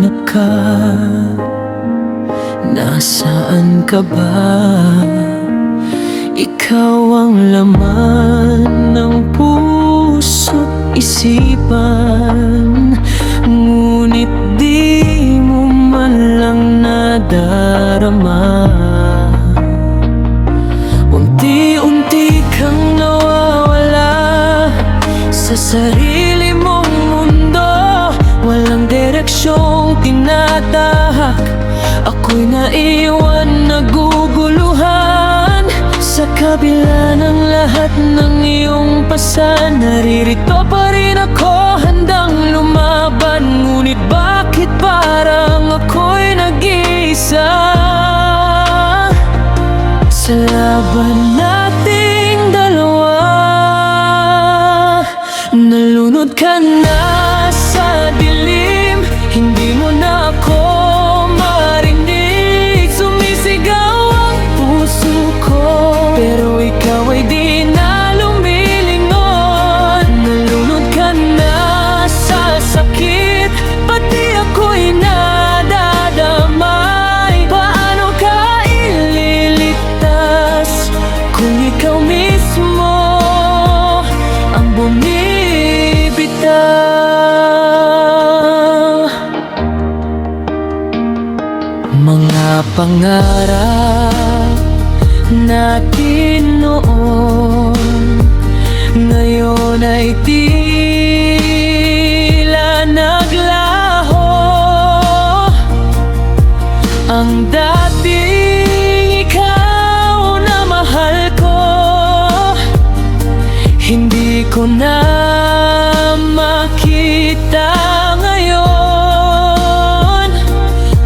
hanap ka? Nasaan ka ba? Ikaw ang laman ng puso't isipan, ngunit di mo man lang nadarama. Unti-unti kang nawawala sa sarili mong mundo, walang direksyong tinatahak. Ako'y naiwan, naguguluhan. Sa kabila ng lahat ng iyong pasan, naririto pa rin ako, handang lumaban. Ngunit bakit parang ako'y nag-iisa? Sa laban nating dalawa, nalunod ka na sa dilim. Hindi mo na ako marinig, sumisigaw ang puso ko, pero ikaw ay di na lumilingon. Nalunod ka na sa sakit, pati ako'y nadadamay. Paano ka ililigtas kung ikaw mismo ang bumibitaw? Mga pangarap natin noon, ngayon ay tila naglaho. Ang dating ikaw na mahal ko, hindi ko na makita ngayon.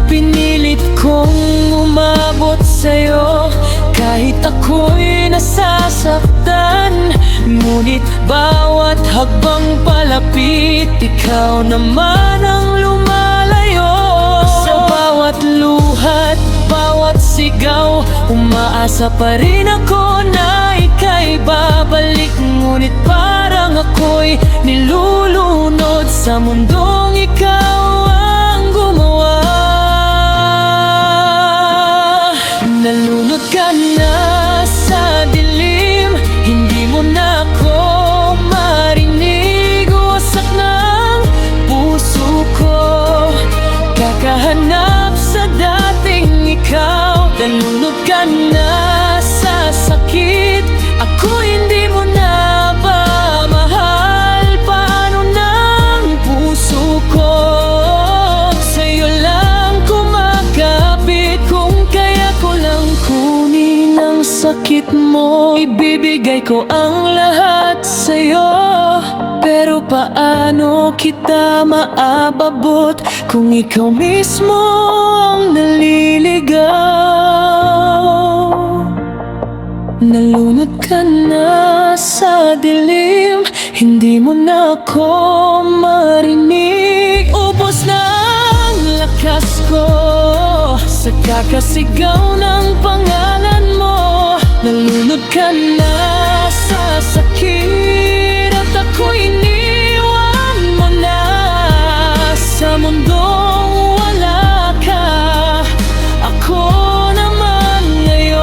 Pinilit kong umabot sa'yo kahit ako'y nasasaktan, ngunit bawat hakbang palapit, ikaw naman ang lumalayo. Sa bawat luhat, bawat sigaw, umaasa pa rin ako na ika'y babalik. Ngunit parang ako'y nilulunod sa mundong ikaw ang gumawa. Nalunod ka na sa dilim, hindi mo na ako marinig. Wasak ng puso ko, kakahanap sa dating ikaw. Nalunod ka na sa sakit, ako hindi mo na ba mahal? Paano ng puso ko sa'yo lang kumakapit? Kung kaya ko lang kunin ang sakit mo, ibibigay ko ang lahat sa'yo. Pero paano kita maababot kung ikaw mismo ang naliligaw? Nalunod ka na sa dilim, hindi mo na ako marinig. Ubos na ang lakas ko sa kakasigaw ng pangalan mo. Nalunod ka na sa sakit, at ako'y iniwan mo na sa mundong wala ka. Ako naman ngayon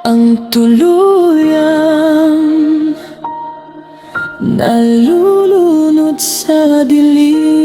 ang tuluyang nalulunod sa dilim.